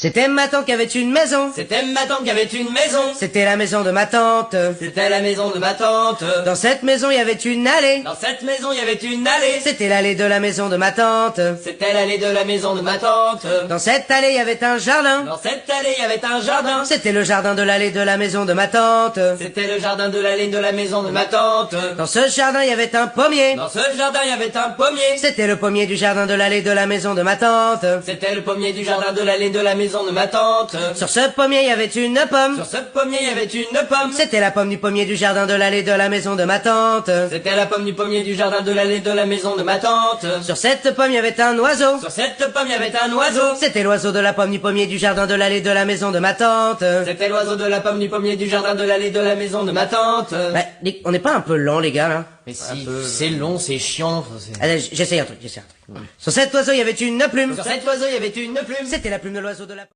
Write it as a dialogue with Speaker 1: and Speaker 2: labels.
Speaker 1: C'était ma tante qui avait une maison.
Speaker 2: C'était ma tante qui avait une maison.
Speaker 1: C'était la maison de ma tante.
Speaker 2: C'était la maison de ma tante.
Speaker 1: Dans cette maison, il y avait une allée.
Speaker 2: Dans cette maison, il y avait une allée.
Speaker 1: C'était l'allée de la maison de ma tante.
Speaker 2: C'était l'allée de la maison de ma tante.
Speaker 1: Dans cette allée, il y avait un jardin.
Speaker 2: Dans cette allée, il y avait un jardin.
Speaker 1: C'était le jardin de l'allée de la maison de ma tante.
Speaker 2: C'était le jardin de l'allée de la maison de ma tante.
Speaker 1: Dans ce jardin, il y avait un pommier.
Speaker 2: Dans ce jardin, il y avait un pommier.
Speaker 1: C'était le pommier du jardin de l'allée de la maison de ma tante.
Speaker 2: C'était le pommier du jardin de l'allée de la maison de ma tante.
Speaker 1: Sur ce pommier, il y avait une pomme.
Speaker 2: Sur ce pommier, il y avait une pomme.
Speaker 1: C'était la pomme du pommier du jardin de l'allée de la maison de ma tante.
Speaker 2: C'était la pomme du pommier du jardin de l'allée de la maison de ma tante.
Speaker 1: Sur cette pomme, il y avait un oiseau.
Speaker 2: Sur cette pomme, il y avait un oiseau.
Speaker 1: C'était l'oiseau de la pomme du pommier du jardin de l'allée de la maison de ma tante.
Speaker 2: C'était l'oiseau de la pomme du pommier du jardin de l'allée de la maison de ma tante.
Speaker 1: Bah, on n'est pas un peu lent, les gars, là?
Speaker 2: Mais si, c'est long, c'est chiant.
Speaker 1: Allez, j'essaye un truc. Sur cet oiseau, il y avait une plume.
Speaker 2: Sur cet oiseau, il y avait une plume.
Speaker 1: C'était la plume de l'oiseau de la